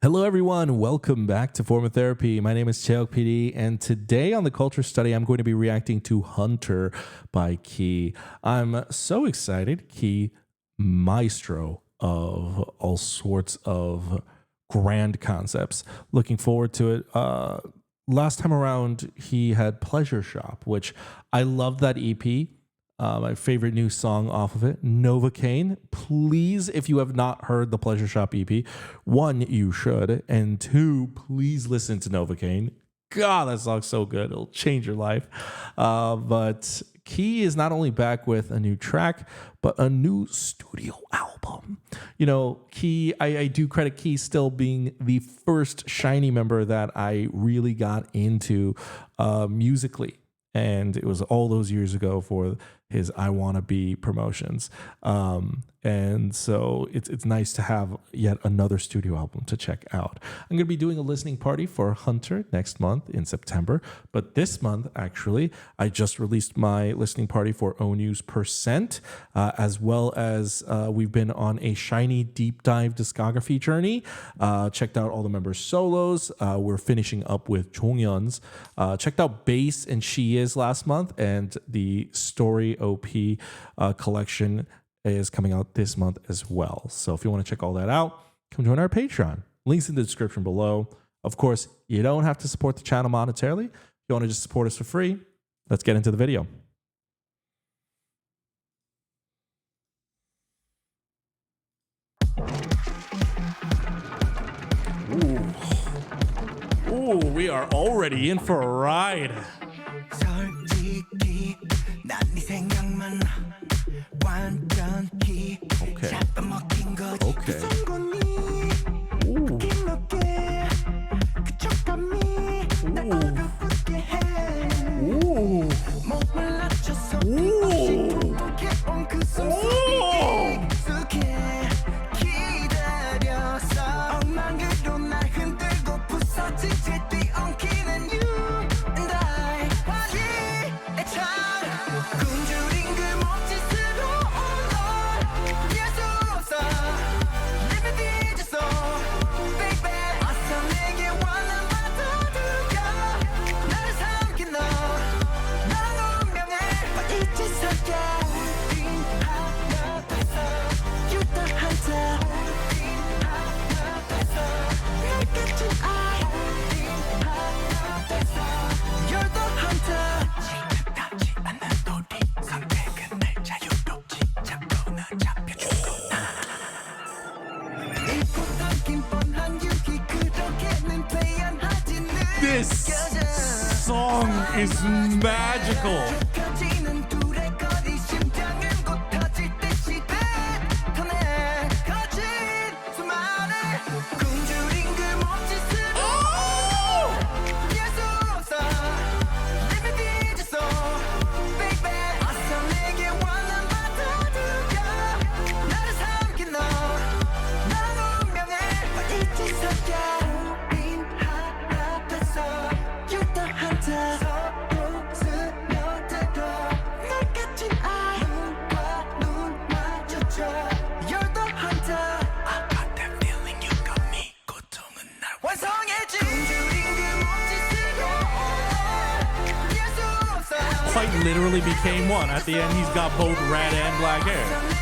Hello, everyone. Welcome back to Form of Therapy. My name is Cheok PD, and today on the Culture Study, I'm going to be reacting to Hunter by Key. I'm so excited. Key, maestro of all sorts of grand concepts. Looking forward to it. Last time around, he had Pleasure Shop, which I love that EP. My favorite new song off of it, Novocaine. Please, if you have not heard the Pleasure Shop EP, one, you should, and two, please listen to Novocaine. God, that song's so good. It'll change your life. But Key is not only back with a new track, but a new studio album. You know, Key, I do credit Key still being the first Shiny member that I really got into musically. And it was all those years ago for his I Wanna Be promotions. And so it's nice to have yet another studio album to check out. I'm going to be doing a listening party for Hunter next month in September. But this month, actually, I just released my listening party for ONU's Percent, as well as we've been on a Shiny deep dive discography journey. Checked out all the members' solos. We're finishing up with Jonghyun's. Checked out Bass and She Is last month, and the Story OP collection is coming out this month as well. So if you want to check all that out, come join our Patreon. Links in the description below. Of course, you don't have to support the channel monetarily. If you want to just support us for free, let's get into the video. Ooh, we are already in for a ride. Okay. Okay. Ooh. Ooh. This song is magical. Quite literally became one. At the end, he's got both red and black hair.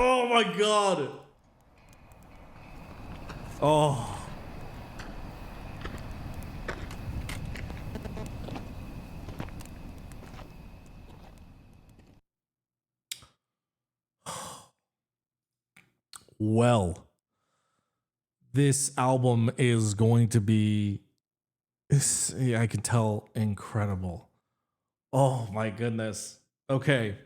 Oh my God. Oh. Well, this album is going to be, I can tell, incredible. Oh my goodness. Okay.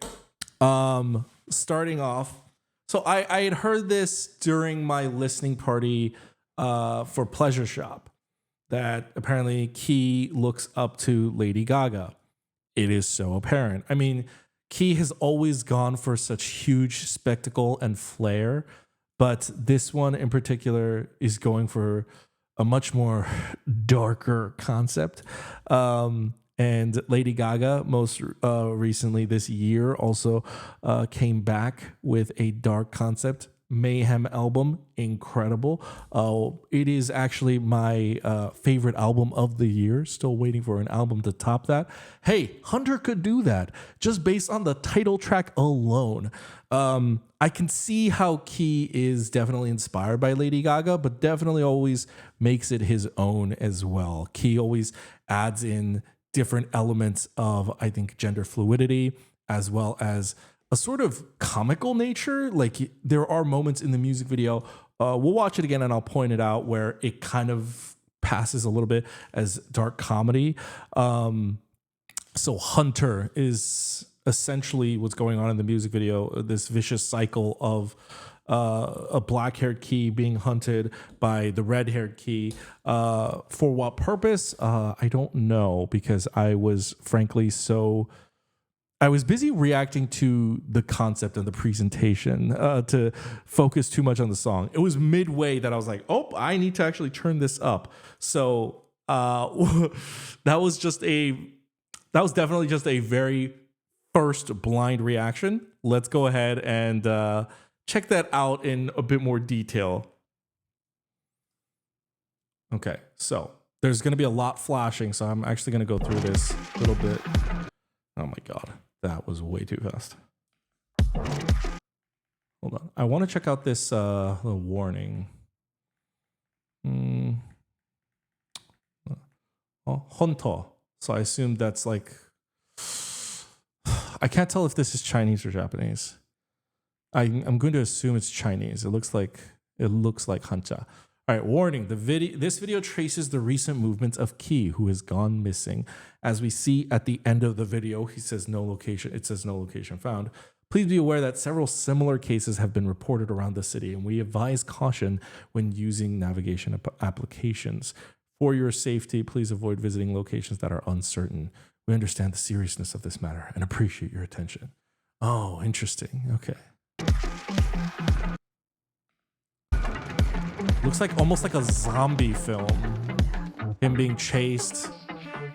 Starting off, so I had heard this during my listening party for Pleasure Shop. that apparently Key looks up to Lady Gaga. It is so apparent. I mean, Key has always gone for such huge spectacle and flair, but this one in particular is going for a much more darker concept. And Lady Gaga, most recently this year, also came back with a dark concept Mayhem album. Incredible. It is actually my favorite album of the year. Still waiting for an album to top that. Hey, Hunter could do that just based on the title track alone. I can see how Key is definitely inspired by Lady Gaga, but definitely always makes it his own as well. Key always adds in different elements of, I think, gender fluidity, as well as a sort of comical nature. Like there are moments in the music video, we'll watch it again and I'll point it out, where it kind of passes a little bit as dark comedy. So Hunter is essentially what's going on in the music video, this vicious cycle of a black-haired Key being hunted by the red-haired Key. For what purpose? I don't know, because I was busy reacting to the concept and the presentation to focus too much on the song. It was midway that I was like, oh, I need to actually turn this up. So that was definitely just a very first blind reaction. Let's go ahead and check that out in a bit more detail. Okay, so there's going to be a lot flashing, so I'm actually going to go through this a little bit. Oh my God, that was way too fast. Hold on. I want to check out this little warning. Honto. So I assume that's like, I can't tell if this is Chinese or Japanese. I'm going to assume it's Chinese. It looks like Hancha. All right, warning. This video traces the recent movements of Key, who has gone missing. As we see at the end of the video, it says no location found. Please be aware that several similar cases have been reported around the city, and we advise caution when using navigation applications. For your safety, please avoid visiting locations that are uncertain. We understand the seriousness of this matter and appreciate your attention. Oh, interesting. Okay. Looks like almost like a zombie film. Him being chased.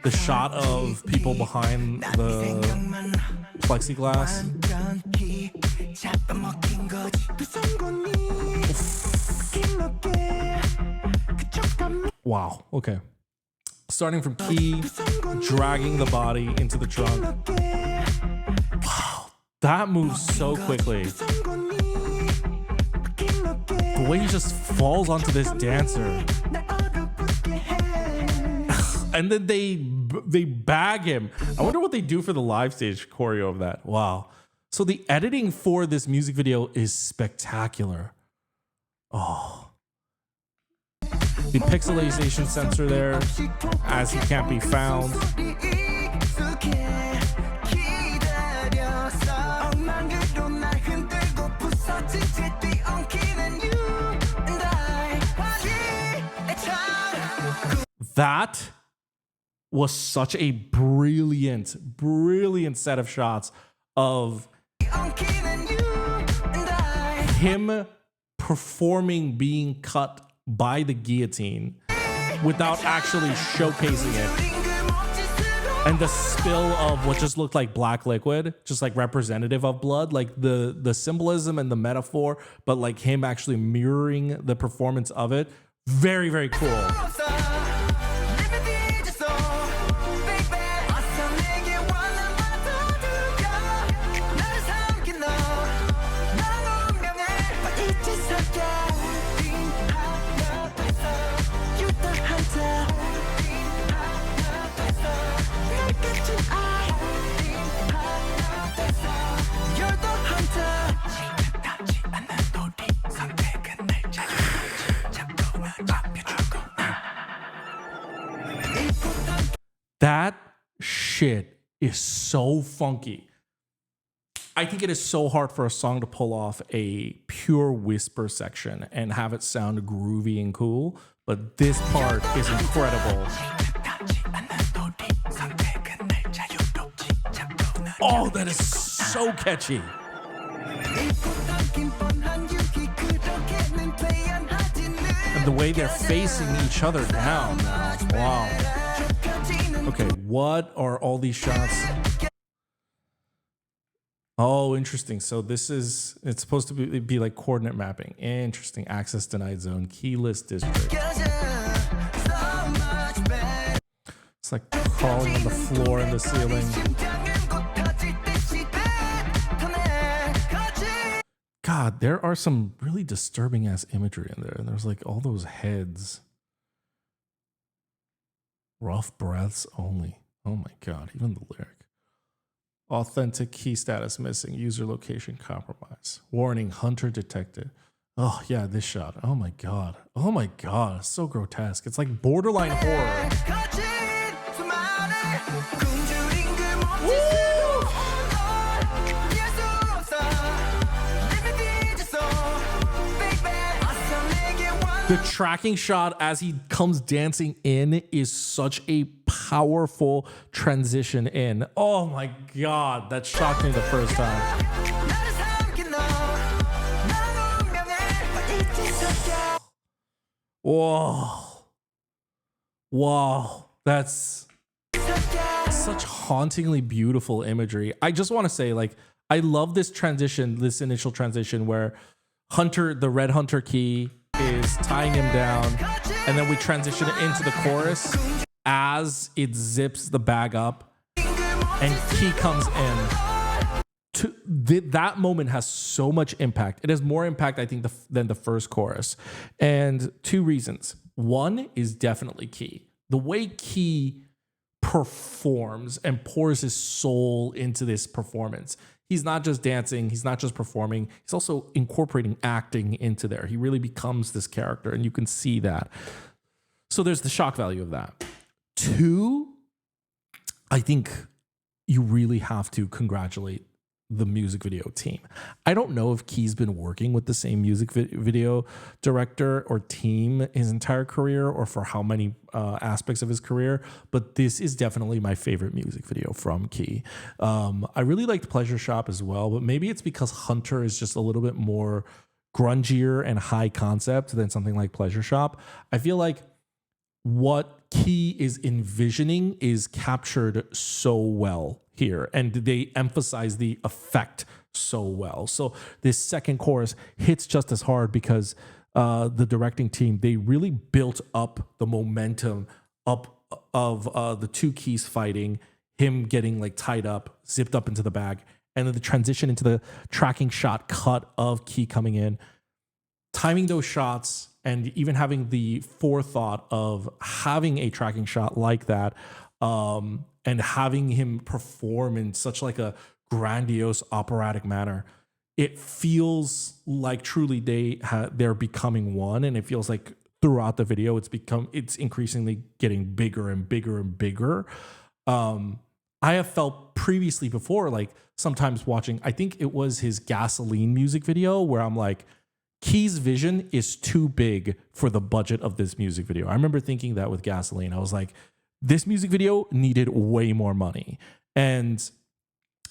The shot of people behind the plexiglass. Wow. Okay. Starting from Key, dragging the body into the trunk. Wow. That moves so quickly. The way he just falls onto this dancer. And then they bag him. I wonder what they do for the live stage choreo of that. Wow. So the editing for this music video is spectacular. Oh. The pixelization sensor there, as he can't be found. That was such a brilliant set of shots of him performing being cut by the guillotine without actually showcasing it. And the spill of what just looked like black liquid, just like representative of blood, like the symbolism and the metaphor, but like him actually mirroring the performance of it. Very, very cool. That shit is so funky. I think it is so hard for a song to pull off a pure whisper section and have it sound groovy and cool. but this part is incredible. Oh, that is so catchy. And the way they're facing each other down now. Wow. Okay, what are all these shots? Oh, interesting. So it's supposed to be like coordinate mapping. Interesting. Access denied zone, keyless district. It's like crawling on the floor and the ceiling. God, there are some really disturbing ass imagery in there. And there's like all those heads. Rough breaths only. Oh my God, even the lyric. Authentic key status missing. User location compromise. Warning, hunter detected. Oh yeah, this shot. Oh my God. Oh my God. It's so grotesque. It's like borderline horror. The tracking shot as he comes dancing in is such a powerful transition in. Oh my God, that shocked me the first time. Whoa. Wow. That's such hauntingly beautiful imagery. I just want to say, like, I love this transition, this initial transition where Hunter, the red Hunter key, is tying him down, and then we transition it into the chorus as it zips the bag up and key comes in. That moment has so much impact. It has more impact, I think, than the first chorus. And two reasons. One is definitely Key. The way Key performs and pours his soul into this performance. He's not just dancing, he's not just performing, he's also incorporating acting into there. He really becomes this character, and you can see that. So there's the shock value of that. Two, I think you really have to congratulate the music video team. I don't know if Key's been working with the same music video director or team his entire career, or for how many aspects of his career, but this is definitely my favorite music video from Key. I really liked Pleasure Shop as well, but maybe it's because Hunter is just a little bit more grungier and high concept than something like Pleasure Shop. I feel like what Key is envisioning is captured so well here, and they emphasize the effect so well. So this second chorus hits just as hard because the directing team, they really built up the momentum up of the two keys fighting, him getting like tied up, zipped up into the bag, and then the transition into the tracking shot cut of Key coming in, timing those shots, and even having the forethought of having a tracking shot like that, and having him perform in such like grandiose operatic manner. It feels like truly they're becoming one, and it feels like throughout the video it's increasingly getting bigger and bigger and bigger. I have felt previously before, like sometimes watching, I think it was his Gasoline music video, where I'm like, Key's vision is too big for the budget of this music video. I remember thinking that with Gasoline. I was like, this music video needed way more money. And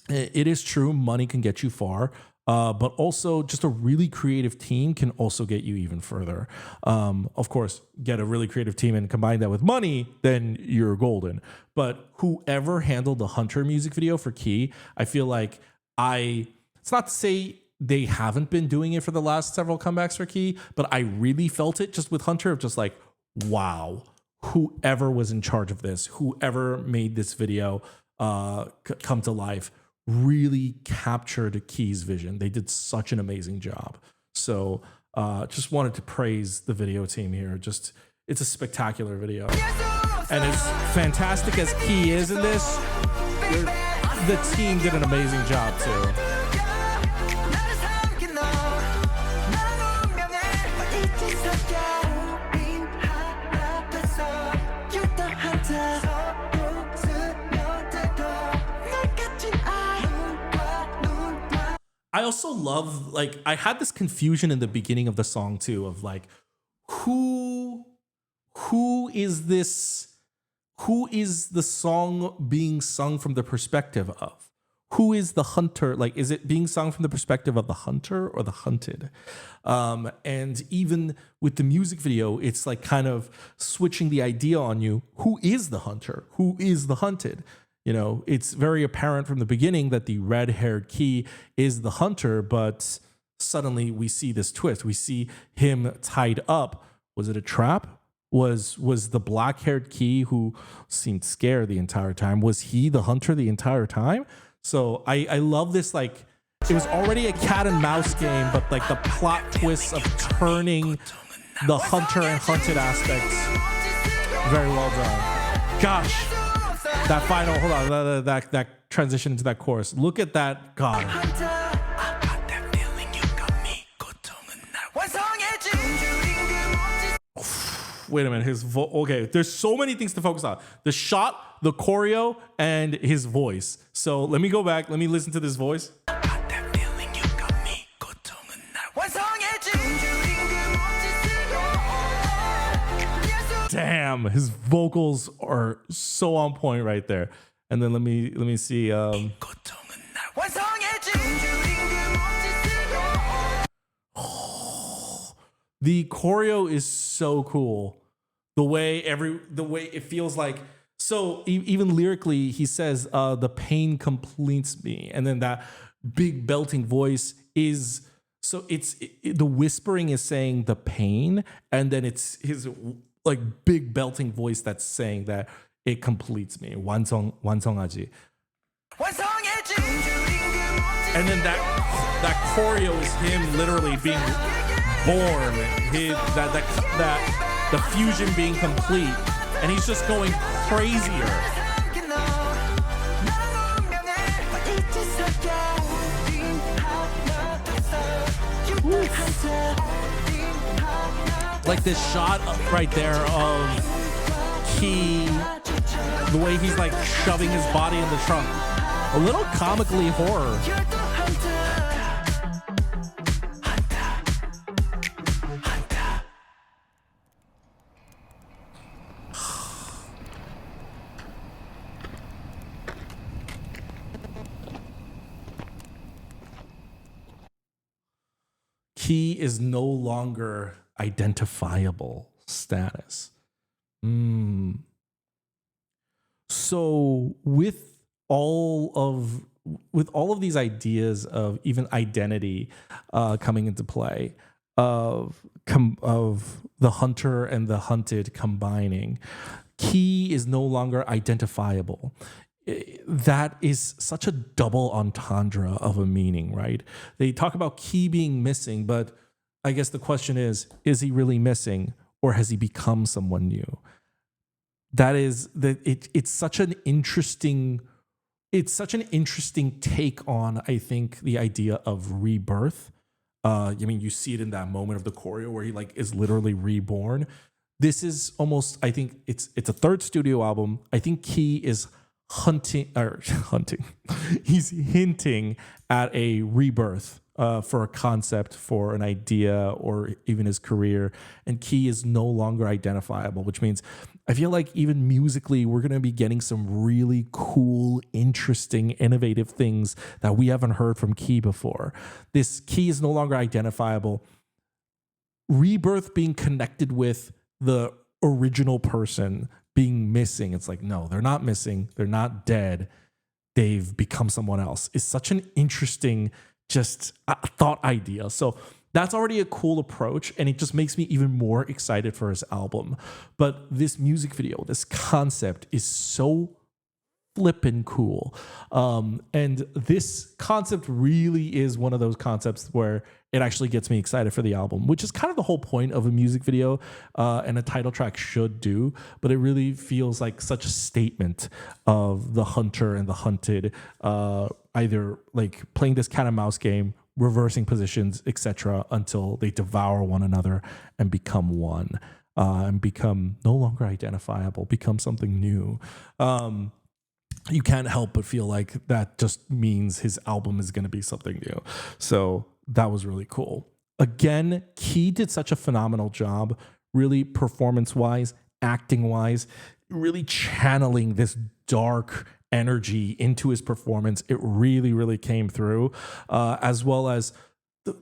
it is true, money can get you far, but also just a really creative team can also get you even further. Of course, get a really creative team and combine that with money, then you're golden. But whoever handled the Hunter music video for Key, I feel like it's not to say they haven't been doing it for the last several comebacks for Key, but I really felt it just with Hunter of just like, wow, whoever was in charge of this, whoever made this video come to life, really captured Key's vision. They did such an amazing job. So just wanted to praise the video team here. It's a spectacular video. And as fantastic as Key is in this, the team did an amazing job too. I also love, like, I had this confusion in the beginning of the song too, of like, who who is this? Who is the song being sung from the perspective of? Who is the hunter? Like, is it being sung from the perspective of the hunter or the hunted? And even with the music video, it's like kind of switching the idea on you. Who is the hunter? Who is the hunted? You know, it's very apparent from the beginning that the red-haired Key is the hunter, but suddenly we see this twist. We see him tied up. Was it a trap? Was the black-haired Key, who seemed scared the entire time, was he the hunter the entire time? So I love this, like, it was already a cat and mouse game, but like the plot twists of turning the hunter and hunted aspects, very well done. Gosh, that final, hold on, that transition into that chorus. Look at that, God. Wait a minute, okay, there's so many things to focus on. The shot, the choreo, and his voice. So let me go back, let me listen to this voice. Damn, his vocals are so on point right there. And then let me see. The choreo is so cool. The way it feels like. So even lyrically, he says, "The pain completes me," and then that big belting voice is. So the whispering is saying the pain, and then it's his like big belting voice that's saying that it completes me. 완성하지. And then that choreo is him literally being born. The fusion being complete, and he's just going crazier. Like this shot right there of Key, the way he's like shoving his body in the trunk, a little comically horror. Key is no longer identifiable status. So with all of these ideas of even identity coming into play, of the hunter and the hunted combining, Key is no longer identifiable. That is such a double entendre of a meaning, right? They talk about Key being missing, but I guess the question is he really missing, or has he become someone new? It's such an interesting take on, I think, the idea of rebirth. I mean, you see it in that moment of the choreo where he like is literally reborn. This is almost, I think it's a third studio album. I think Key is hunting. He's hinting at a rebirth for a concept, for an idea, or even his career. And Key is no longer identifiable, which means I feel like even musically, we're going to be getting some really cool, interesting, innovative things that we haven't heard from Key before. This Key is no longer identifiable. Rebirth being connected with the original person being missing. It's like, no, they're not missing. They're not dead. They've become someone else. It's such an interesting just thought idea. So that's already a cool approach, and it just makes me even more excited for his album. But this music video, this concept is so flippin' cool. And this concept really is one of those concepts where it actually gets me excited for the album, which is kind of the whole point of a music video and a title track should do. But it really feels like such a statement of the hunter and the hunted, either like playing this cat and mouse game, reversing positions, etc., until they devour one another and become one, and become no longer identifiable, become something new. You can't help but feel like that just means his album is going to be something new. So that was really cool. Again, Key did such a phenomenal job, really performance-wise acting wise, really channeling this dark energy into his performance. It really, really came through, as well as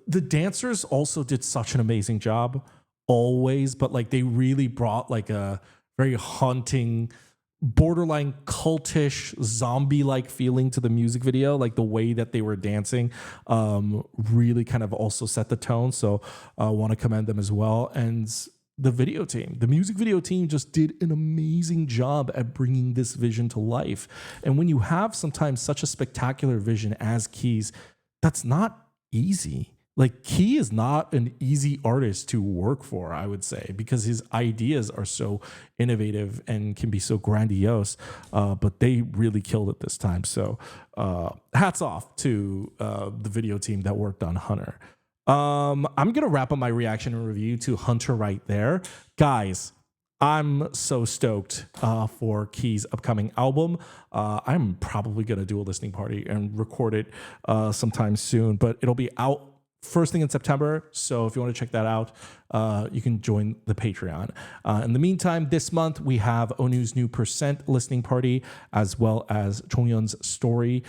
the dancers also did such an amazing job always, but like they really brought like a very haunting, borderline cultish zombie like feeling to the music video. Like the way that they were dancing really kind of also set the tone. So I want to commend them as well. And the video team, the music video team just did an amazing job at bringing this vision to life. And when you have sometimes such a spectacular vision as Key's, that's not easy. Like Key is not an easy artist to work for, I would say, because his ideas are so innovative and can be so grandiose, but they really killed it this time. So hats off to the video team that worked on Hunter. I'm going to wrap up my reaction and review to Hunter right there. Guys, I'm so stoked for Key's upcoming album. I'm probably going to do a listening party and record it sometime soon, but it'll be out first thing in September. So if you want to check that out, you can join the Patreon. In the meantime, this month we have Onu's new Percent listening party, as well as Chongyun's story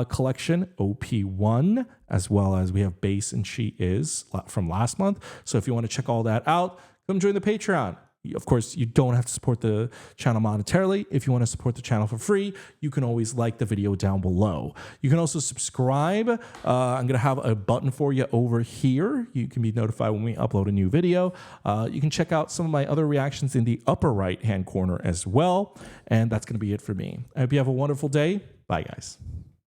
collection, OP1, as well as we have Bass and She Is from last month. So if you want to check all that out, come join the Patreon. Of course, you don't have to support the channel monetarily. If you want to support the channel for free, you can always like the video down below. You can also subscribe. I'm going to have a button for you over here. You can be notified when we upload a new video. You can check out some of my other reactions in the upper right-hand corner as well. And that's going to be it for me. I hope you have a wonderful day. Bye, guys.